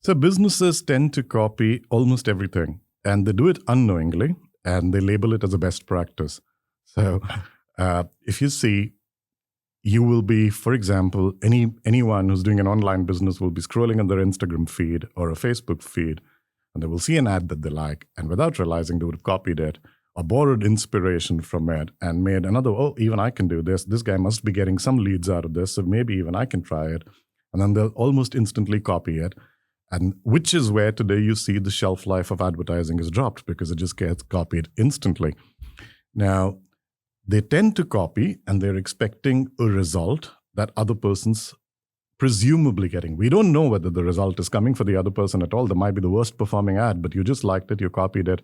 So businesses tend to copy almost everything, and they do it unknowingly, and they label it as a best practice. So if you see, you will be, for example, anyone who's doing an online business will be scrolling on their Instagram feed or a Facebook feed, and they will see an ad that they like, and without realizing, they would have copied it or borrowed inspiration from it and made another, oh, even I can do this. This guy must be getting some leads out of this, so maybe even I can try it. And then they'll almost instantly copy it. And which is where today you see the shelf life of advertising is dropped, because it just gets copied instantly. Now, they tend to copy and they're expecting a result that other person's presumably getting. We don't know whether the result is coming for the other person at all. There might be the worst performing ad, but you just liked it, you copied it.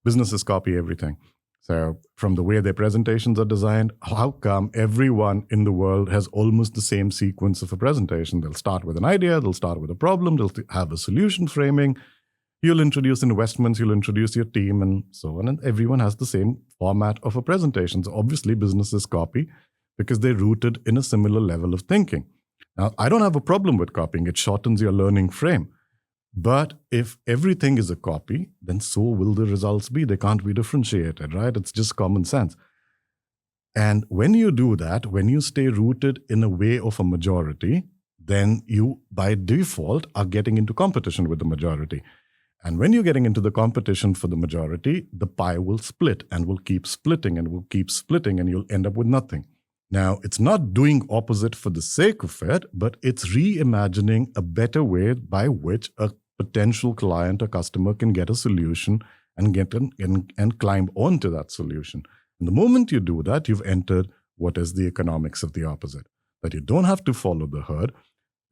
Businesses copy everything. So from the way their presentations are designed, how come everyone in the world has almost the same sequence of a presentation? They'll start with an idea, they'll start with a problem, they'll have a solution framing, you'll introduce investments, you'll introduce your team, and so on. And everyone has the same format of a presentation. So obviously businesses copy because they're rooted in a similar level of thinking. Now, I don't have a problem with copying. It shortens your learning frame. But if everything is a copy, then so will the results be. They can't be differentiated, right? It's just common sense. And when you do that, when you stay rooted in a way of a majority, then you, by default, are getting into competition with the majority. And when you're getting into the competition for the majority, the pie will split and will keep splitting and will keep splitting, and you'll end up with nothing. Now, it's not doing opposite for the sake of it, but it's reimagining a better way by which a potential client or customer can get a solution and and climb onto that solution. And the moment you do that, you've entered what is the economics of the opposite. That you don't have to follow the herd.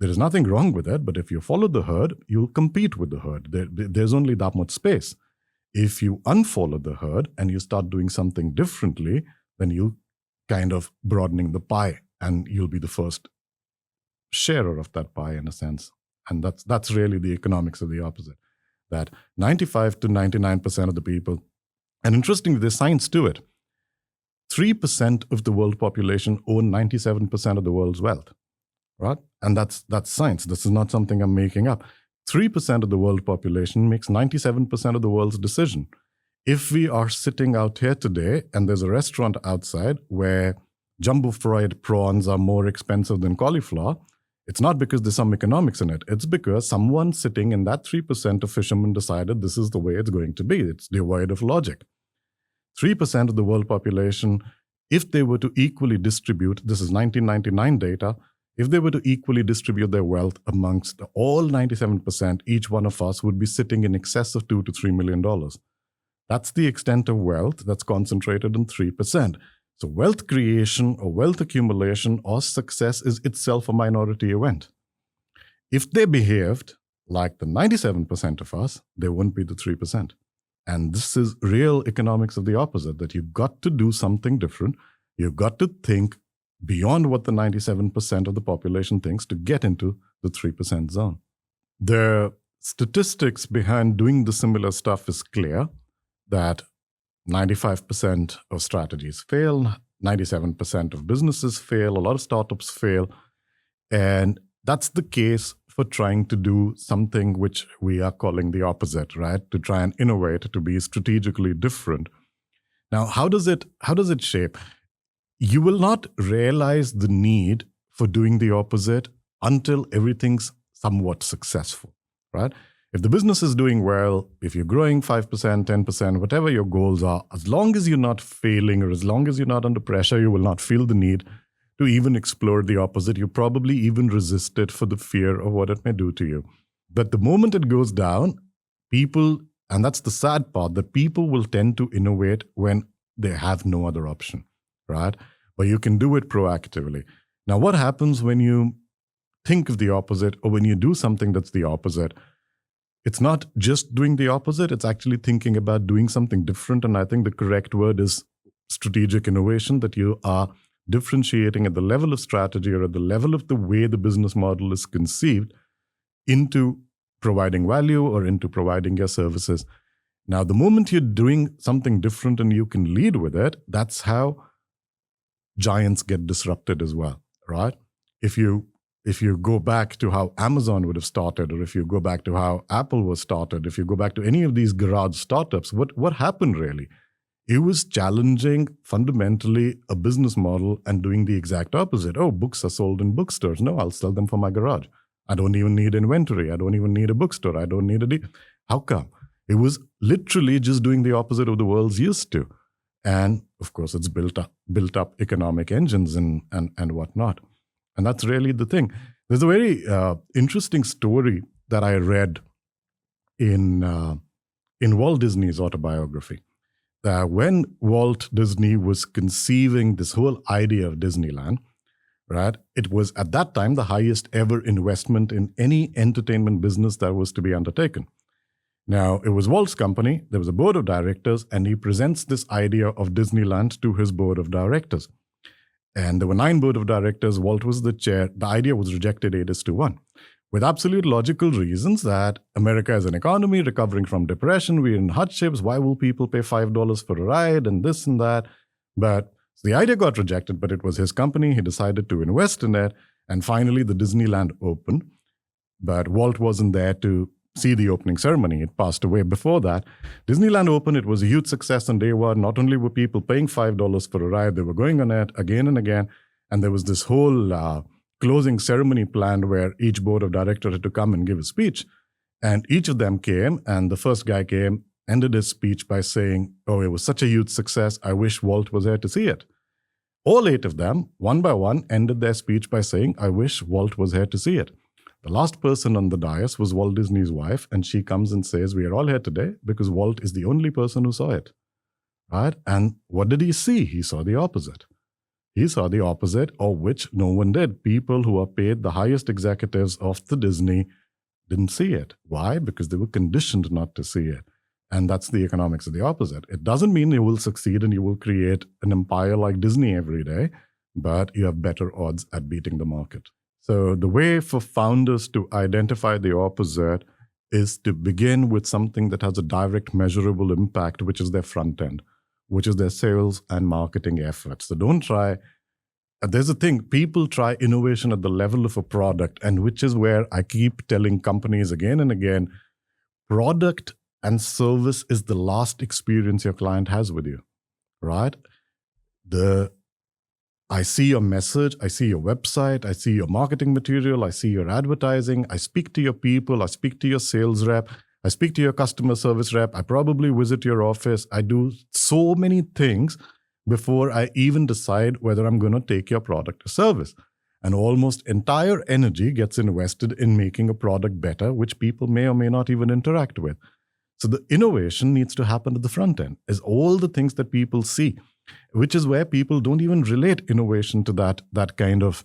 There is nothing wrong with it, but if you follow the herd, you'll compete with the herd. There's only that much space. If you unfollow the herd and you start doing something differently, then you kind of broadening the pie, and you'll be the first sharer of that pie in a sense. And that's really the economics of the opposite. That 95 to 99% of the people, and interestingly, there's science to it. 3% of the world population own 97% of the world's wealth, right? And that's science. This is not something I'm making up. 3% of the world population makes 97% of the world's decision. If we are sitting out here today and there's a restaurant outside where jumbo fried prawns are more expensive than cauliflower, it's not because there's some economics in it. It's because someone sitting in that 3% of fishermen decided this is the way it's going to be. It's devoid of logic. 3% of the world population, if they were to equally distribute, this is 1999 data, if they were to equally distribute their wealth amongst all 97%, each one of us would be sitting in excess of $2 to $3 million. That's the extent of wealth that's concentrated in 3%. So wealth creation or wealth accumulation or success is itself a minority event. If they behaved like the 97% of us, they wouldn't be the 3%. And this is real economics of the opposite, that you've got to do something different. You've got to think beyond what the 97% of the population thinks to get into the 3% zone. The statistics behind doing the similar stuff is clear, that 95% of strategies fail, 97% of businesses fail, a lot of startups fail. And that's the case for trying to do something which we are calling the opposite, right? To try and innovate, to be strategically different. Now, how does it shape? You will not realize the need for doing the opposite until everything's somewhat successful, right? If the business is doing well, if you're growing 5%, 10%, whatever your goals are, as long as you're not failing or as long as you're not under pressure, you will not feel the need to even explore the opposite. You probably even resist it for the fear of what it may do to you. But the moment it goes down, people, and that's the sad part, that people will tend to innovate when they have no other option, right? But you can do it proactively. Now, what happens when you think of the opposite or when you do something that's the opposite? It's not just doing the opposite, it's actually thinking about doing something different. And I think the correct word is strategic innovation, that you are differentiating at the level of strategy or at the level of the way the business model is conceived into providing value or into providing your services. Now, the moment you're doing something different and you can lead with it, that's how giants get disrupted as well, right? If you if you go back to how Amazon would have started, or if you go back to how Apple was started, if you go back to any of these garage startups, what happened really? It was challenging fundamentally a business model and doing the exact opposite. Oh, books are sold in bookstores. No, I'll sell them from my garage. I don't even need inventory. I don't even need a bookstore. I don't need How come? It was literally just doing the opposite of the world's used to. And of course, it's built up economic engines and whatnot. And that's really the thing. There's a very interesting story that I read in Walt Disney's autobiography. When Walt Disney was conceiving this whole idea of Disneyland, right, it was at that time the highest ever investment in any entertainment business that was to be undertaken. Now, it was Walt's company, there was a board of directors, and he presents this idea of Disneyland to his board of directors. And there were 9 board of directors, Walt was the chair. The idea was rejected 8-1. With absolute logical reasons that America is an economy recovering from depression, we're in hardships, why will people pay $5 for a ride and this and that? But the idea got rejected, but it was his company, he decided to invest in it, and finally the Disneyland opened. But Walt wasn't there to see the opening ceremony, it passed away before that. Disneyland opened, it was a huge success on day one. Not only were people paying $5 for a ride, they were going on it again and again, and there was this whole closing ceremony planned where each board of directors had to come and give a speech. And each of them came, and the first guy came, ended his speech by saying, oh, it was such a huge success, I wish Walt was there to see it. All 8 of them, one by one, ended their speech by saying, I wish Walt was here to see it. The last person on the dais was Walt Disney's wife, and she comes and says, we are all here today because Walt is the only person who saw it. Right? And what did he see? He saw the opposite. He saw the opposite, of which no one did. People who are paid the highest executives of the Disney didn't see it. Why? Because they were conditioned not to see it. And that's the economics of the opposite. It doesn't mean you will succeed and you will create an empire like Disney every day, but you have better odds at beating the market. So the way for founders to identify the opposite is to begin with something that has a direct measurable impact, which is their front end, which is their sales and marketing efforts. So don't try. There's a thing, people try innovation at the level of a product, and which is where I keep telling companies again and again, product and service is the last experience your client has with you, right? I see your message, I see your website, I see your marketing material, I see your advertising, I speak to your people, I speak to your sales rep, I speak to your customer service rep, I probably visit your office. I do so many things before I even decide whether I'm going to take your product or service. And almost entire energy gets invested in making a product better, which people may or may not even interact with. So the innovation needs to happen at the front end, is all the things that people see, which is where people don't even relate innovation to that kind of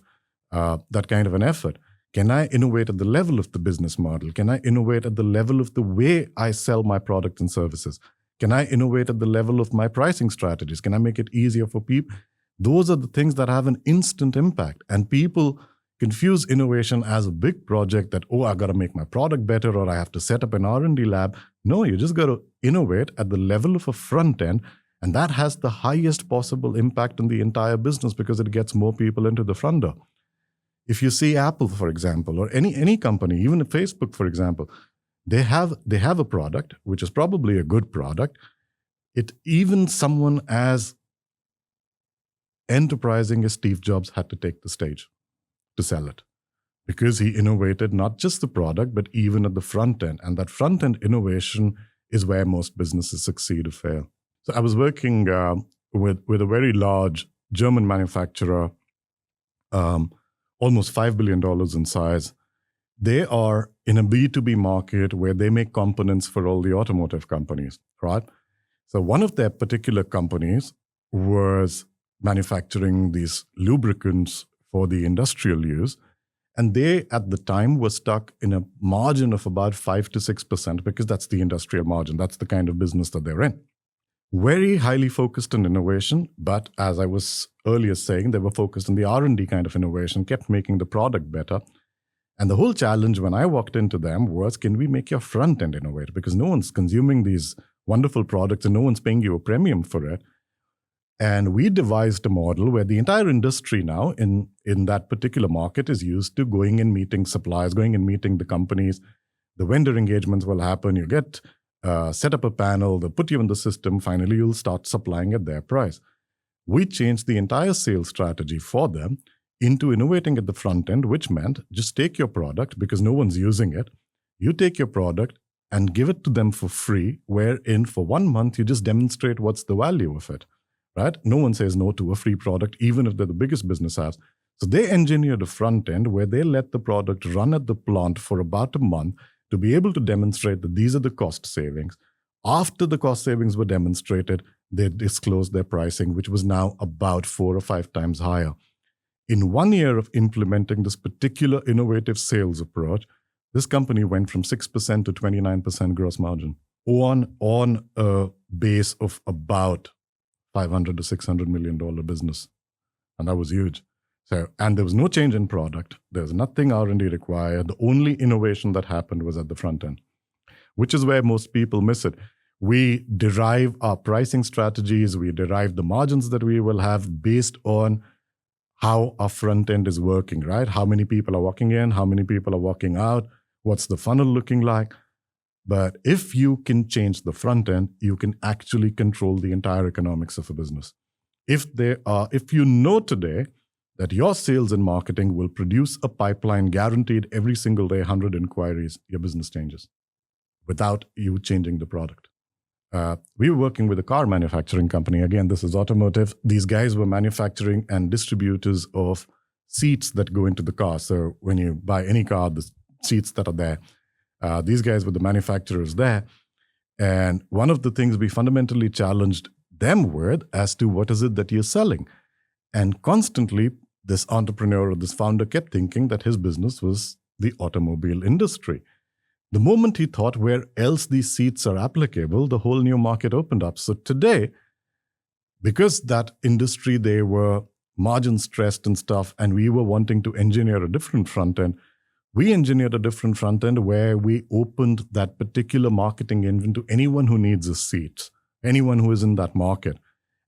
an effort. Can I innovate at the level of the business model? Can I innovate at the level of the way I sell my products and services? Can I innovate at the level of my pricing strategies? Can I make it easier for people? Those are the things that have an instant impact. And people confuse innovation as a big project that, oh, I got to make my product better, or I have to set up an R&D lab. No, you just got to innovate at the level of a front end. And that has the highest possible impact on the entire business because it gets more people into the front door. If you see Apple, for example, or any company, even Facebook, for example, they have a product, which is probably a good product. Even someone as enterprising as Steve Jobs had to take the stage to sell it, because he innovated not just the product, but even at the front end. And that front end innovation is where most businesses succeed or fail. So I was working with a very large German manufacturer, almost $5 billion in size. They are in a B2B market where they make components for all the automotive companies, right? So one of their particular companies was manufacturing these lubricants for the industrial use. And they, at the time, were stuck in a margin of about 5 to 6% because that's the industrial margin. That's the kind of business that they're in. Very highly focused on innovation, but as I was earlier saying, they were focused on the R&D kind of innovation, kept making the product better. And the whole challenge when I walked into them was, can we make your front end innovate? Because no one's consuming these wonderful products and no one's paying you a premium for it. And we devised a model where the entire industry now in that particular market is used to going and meeting suppliers, going and meeting the companies. The vendor engagements will happen. You get set up a panel, they'll put you in the system. Finally, you'll start supplying at their price. We changed the entire sales strategy for them into innovating at the front end, which meant just take your product because no one's using it. You take your product and give it to them for free, wherein for 1 month, you just demonstrate what's the value of it, right? No one says no to a free product, even if they're the biggest business house. So they engineered a front end where they let the product run at the plant for about a month to be able to demonstrate that these are the cost savings. After the cost savings were demonstrated, they disclosed their pricing, which was now about 4 or 5 times higher. In 1 year of implementing this particular innovative sales approach, this company went from 6% to 29% gross margin on a base of about $500 to $600 million business. And that was huge. So, and there was no change in product. There was nothing R&D required. The only innovation that happened was at the front end, which is where most people miss it. We derive our pricing strategies, we derive the margins that we will have based on how our front end is working, right? How many people are walking in, how many people are walking out, what's the funnel looking like. But if you can change the front end, you can actually control the entire economics of a business. If you know today that your sales and marketing will produce a pipeline guaranteed every single day, 100 inquiries, your business changes without you changing the product. We were working with a car manufacturing company. Again, this is automotive. These guys were manufacturing and distributors of seats that go into the car. So when you buy any car, the seats that are there, these guys were the manufacturers there. And one of the things we fundamentally challenged them with as to what is it that you're selling. And constantly, this entrepreneur or this founder kept thinking that his business was the automobile industry. The moment he thought where else these seats are applicable, the whole new market opened up. So today, because that industry, they were margin stressed and stuff, and we were wanting to engineer a different front end, we engineered a different front end where we opened that particular marketing engine to anyone who needs a seat, anyone who is in that market.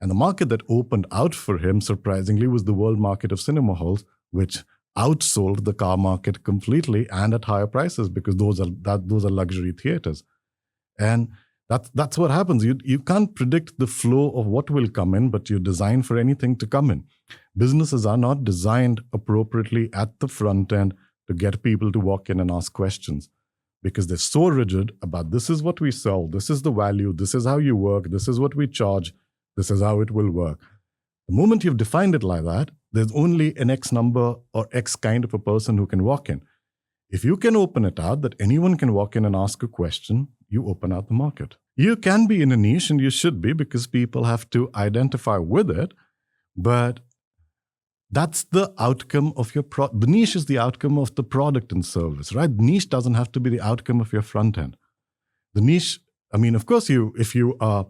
And the market that opened out for him, surprisingly, was the world market of cinema halls, which outsold the car market completely and at higher prices because those are luxury theaters. And that's what happens. You can't predict the flow of what will come in, but you design for anything to come in. Businesses are not designed appropriately at the front end to get people to walk in and ask questions because they're so rigid about this is what we sell, this is the value, this is how you work, this is what we charge, this is how it will work. The moment you've defined it like that, there's only an X number or X kind of a person who can walk in. If you can open it out that anyone can walk in and ask a question, you open out the market. You can be in a niche, and you should be, because people have to identify with it, but that's the outcome of your the niche is the outcome of the product and service, right? The niche doesn't have to be the outcome of your front end. The niche, I mean, of course, if you are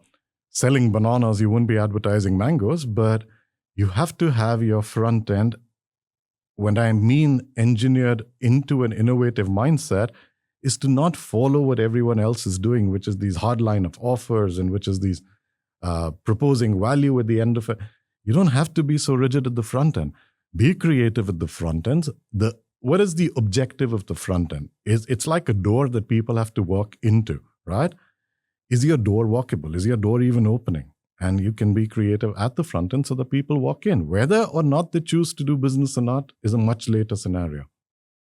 selling bananas, you wouldn't be advertising mangoes, but you have to have your front end, when I mean engineered into an innovative mindset, is to not follow what everyone else is doing, which is these hard line of offers and which is these proposing value at the end of it. You don't have to be so rigid at the front end. Be creative at the front end. What is the objective of the front end? It's like a door that people have to walk into, right? Is your door walkable? Is your door even opening? And you can be creative at the front end so that people walk in. Whether or not they choose to do business or not is a much later scenario.